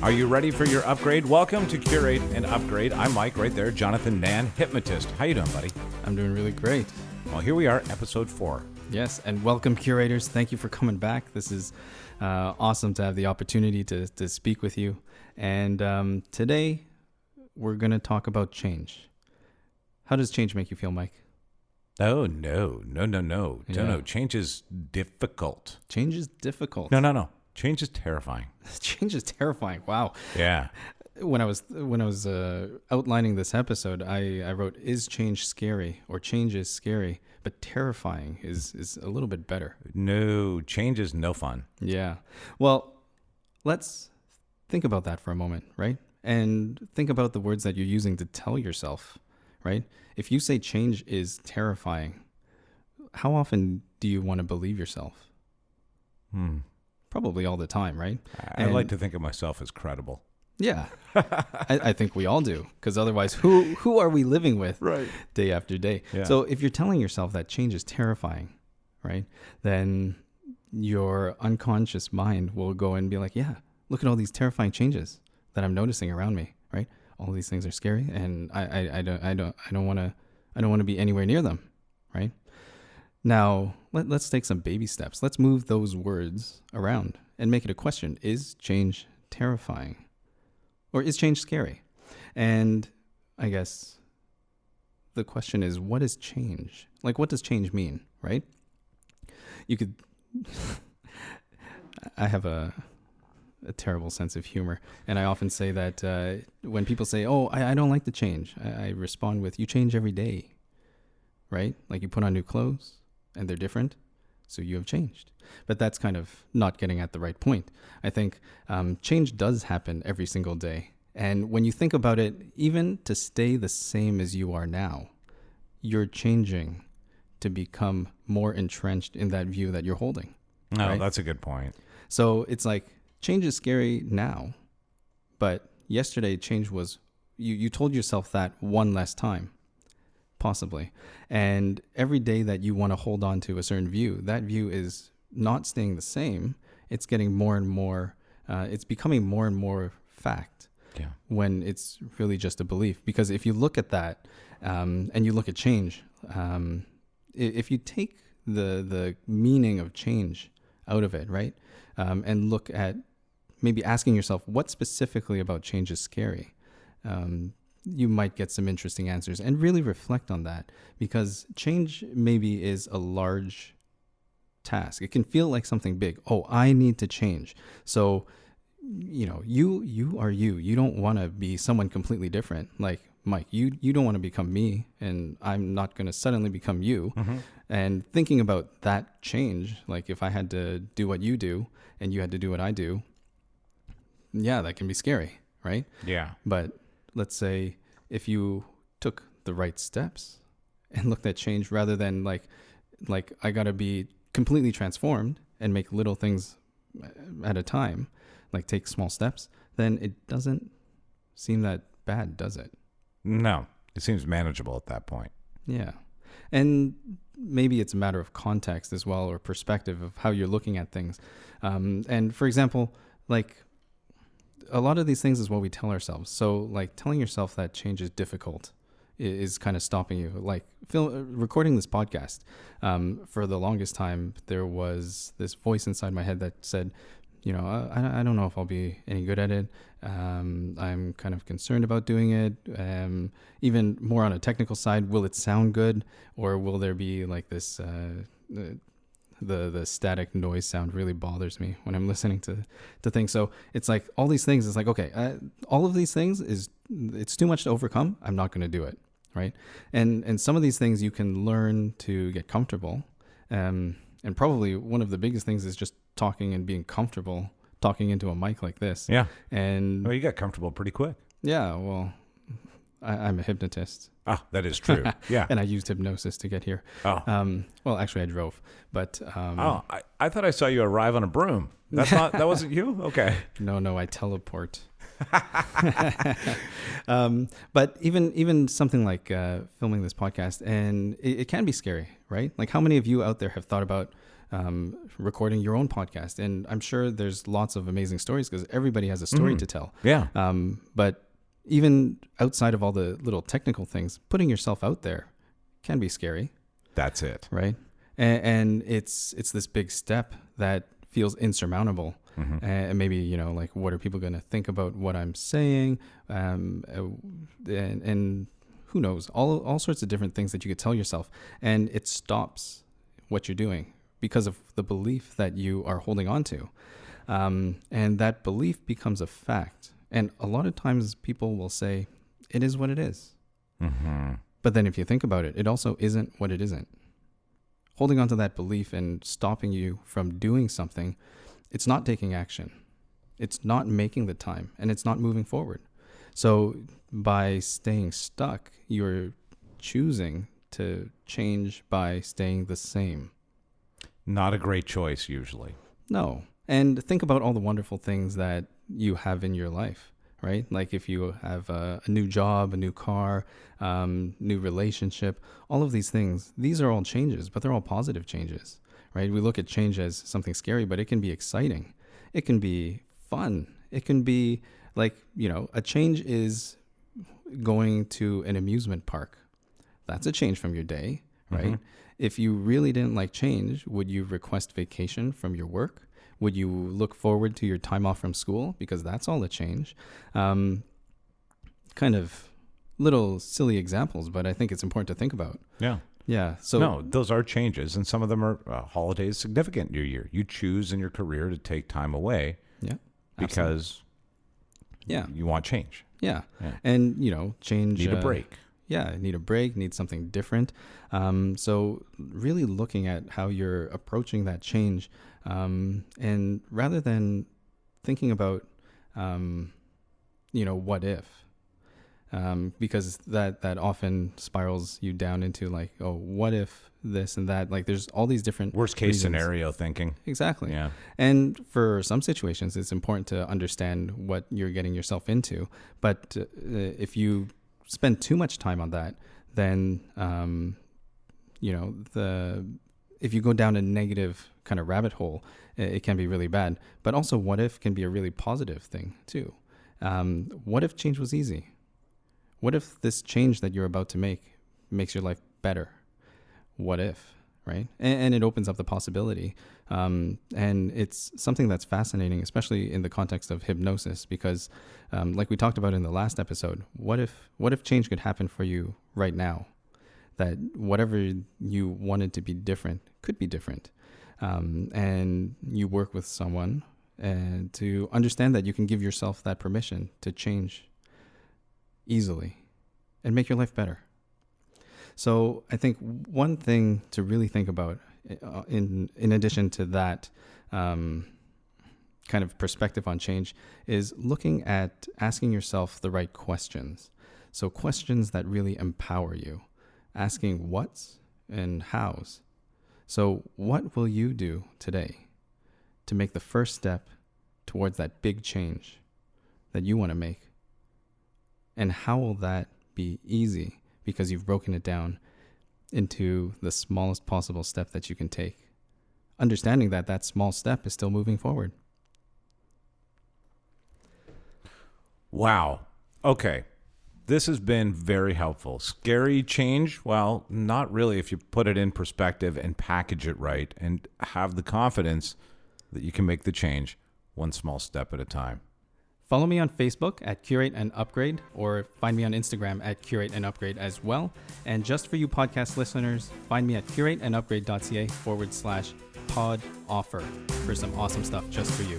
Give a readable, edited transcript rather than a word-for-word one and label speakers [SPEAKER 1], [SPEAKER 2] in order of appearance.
[SPEAKER 1] Are you ready for your upgrade? Welcome to Curate and Upgrade. I'm Mike, right there, Jonathan Nan, hypnotist. How you doing, buddy?
[SPEAKER 2] I'm doing really great.
[SPEAKER 1] Well, here we are, episode 4.
[SPEAKER 2] Yes, and welcome, curators. Thank you for coming back. This is awesome to have the opportunity to speak with you. And today, we're going to talk about change. How does change make you feel, Mike?
[SPEAKER 1] Oh, no.
[SPEAKER 2] Yeah.
[SPEAKER 1] No. Change is difficult.
[SPEAKER 2] Change is difficult.
[SPEAKER 1] No. Change is terrifying.
[SPEAKER 2] Change is terrifying. Wow.
[SPEAKER 1] Yeah.
[SPEAKER 2] When I was outlining this episode, I wrote, "Is change scary?" or "Change is scary, but terrifying is a little bit better."
[SPEAKER 1] No, change is no fun.
[SPEAKER 2] Yeah. Well, let's think about that for a moment, right? And think about the words that you're using to tell yourself, right? If you say change is terrifying, how often do you want to believe yourself? Probably all the time, right?
[SPEAKER 1] I like to think of myself as credible.
[SPEAKER 2] Yeah, I think we all do, because otherwise, who are we living with day after day?
[SPEAKER 1] Yeah.
[SPEAKER 2] So if you're telling yourself that change is terrifying, right, then your unconscious mind will go and be like, yeah, look at all these terrifying changes that I'm noticing around me, right? All these things are scary, and I don't want to be anywhere near them, right? Now, let's take some baby steps. Let's move those words around and make it a question. Is change terrifying? Or is change scary? And I guess the question is, what is change? Like, what does change mean, right? You could... I have a terrible sense of humor. And I often say that when people say, oh, I don't like the change, I respond with, you change every day, right? Like you put on new clothes and they're different, so you have changed. But that's kind of not getting at the right point. I think change does happen every single day. And when you think about it, even to stay the same as you are now, you're changing to become more entrenched in that view that you're holding.
[SPEAKER 1] No,
[SPEAKER 2] right?
[SPEAKER 1] That's a good point.
[SPEAKER 2] So it's like change is scary now, but yesterday change was, you told yourself that one less time. Possibly. And every day that you want to hold on to a certain view, that view is not staying the same. It's getting more and more, it's becoming more and more fact when it's really just a belief. Because if you look at that and you look at change, if you take the meaning of change out of it, right? And look at maybe asking yourself, what specifically about change is scary? You might get some interesting answers, and really reflect on that, because change maybe is a large task. It can feel like something big. Oh, I need to change. So, you are you. You don't want to be someone completely different. Like Mike, you don't want to become me, and I'm not going to suddenly become you. Mm-hmm. And thinking about that change, like if I had to do what you do and you had to do what I do, yeah, that can be scary, right?
[SPEAKER 1] Yeah.
[SPEAKER 2] But let's say if you took the right steps and looked at change rather than like I got to be completely transformed and make little things at a time, like take small steps, then it doesn't seem that bad, does it?
[SPEAKER 1] No, it seems manageable at that point.
[SPEAKER 2] Yeah. And maybe it's a matter of context as well, or perspective of how you're looking at things. And for example, like, a lot of these things is what we tell ourselves. So like telling yourself that change is difficult is kind of stopping you. Like recording this podcast, for the longest time, there was this voice inside my head that said, I don't know if I'll be any good at it. I'm kind of concerned about doing it. Even more on a technical side, will it sound good? Or will there be like this, the static noise sound really bothers me when I'm listening to things. So it's like all these things, it's like, okay, all of these things it's too much to overcome. I'm not going to do it. Right. And some of these things you can learn to get comfortable. And probably one of the biggest things is just talking and being comfortable talking into a mic like this.
[SPEAKER 1] Yeah.
[SPEAKER 2] And
[SPEAKER 1] well, you got comfortable pretty quick.
[SPEAKER 2] Yeah. Well, I'm a hypnotist.
[SPEAKER 1] Ah, that is true. Yeah.
[SPEAKER 2] And I used hypnosis to get here.
[SPEAKER 1] Oh.
[SPEAKER 2] Well, actually I drove, but,
[SPEAKER 1] I thought I saw you arrive on a broom. That wasn't you? Okay.
[SPEAKER 2] No, I teleport. But even something like filming this podcast, and it can be scary, right? Like how many of you out there have thought about recording your own podcast. And I'm sure there's lots of amazing stories because everybody has a story to tell.
[SPEAKER 1] Yeah.
[SPEAKER 2] But even outside of all the little technical things, putting yourself out there can be scary.
[SPEAKER 1] That's it.
[SPEAKER 2] Right. And it's this big step that feels insurmountable. And maybe, you know, like, what are people going to think about what I'm saying? And who knows, all sorts of different things that you could tell yourself. And it stops what you're doing because of the belief that you are holding on to. And that belief becomes a fact. And a lot of times people will say, it is what it is. But then if you think about it, it also isn't what it isn't. Holding on to that belief and stopping you from doing something, it's not taking action. It's not making the time, and it's not moving forward. So by staying stuck, you're choosing to change by staying the same.
[SPEAKER 1] Not a great choice, usually.
[SPEAKER 2] No. And think about all the wonderful things that you have in your life, right? Like if you have a new job, a new car, new relationship, all of these things, these are all changes, but they're all positive changes, right? We look at change as something scary, but it can be exciting. It can be fun. It can be like, you know, a change is going to an amusement park. That's a change from your day, right? If you really didn't like change, would you request vacation from your work? Would you look forward to your time off from school? Because that's all a change. Kind of little silly examples, but I think it's important to think about.
[SPEAKER 1] Yeah.
[SPEAKER 2] Yeah. So
[SPEAKER 1] no, those are changes, and some of them are holidays significant in your year. You choose in your career to take time away.
[SPEAKER 2] Yeah.
[SPEAKER 1] Because you want change.
[SPEAKER 2] Yeah. And, you know, change.
[SPEAKER 1] Need a break.
[SPEAKER 2] Yeah. Need a break, need something different. So really looking at how you're approaching that change. And rather than thinking about, you know, what if, because that often spirals you down into like, oh, what if this and that? Like there's all these different
[SPEAKER 1] worst case scenario thinking.
[SPEAKER 2] Exactly.
[SPEAKER 1] Yeah.
[SPEAKER 2] And for some situations, it's important to understand what you're getting yourself into. But if you spend too much time on that, then, you know, if you go down a negative kind of rabbit hole, it can be really bad. But also, what if can be a really positive thing too. What if change was easy? What if this change that you're about to make makes your life better? What if, right? And it opens up the possibility. And it's something that's fascinating, especially in the context of hypnosis, because like we talked about in the last episode, what if change could happen for you right now? That whatever you wanted to be different could be different. And you work with someone and to understand that you can give yourself that permission to change easily and make your life better. So I think one thing to really think about in addition to that kind of perspective on change is looking at asking yourself the right questions. So questions that really empower you, asking what's and how's. So what will you do today to make the first step towards that big change that you want to make? And how will that be easy because you've broken it down into the smallest possible step that you can take? Understanding that that small step is still moving forward.
[SPEAKER 1] Wow. Okay. This has been very helpful. Scary change? Well, not really if you put it in perspective and package it right and have the confidence that you can make the change one small step at a time.
[SPEAKER 2] Follow me on Facebook at Curate and Upgrade, or find me on Instagram at Curate and Upgrade as well. And just for you podcast listeners, find me at curateandupgrade.ca/pod offer for some awesome stuff just for you.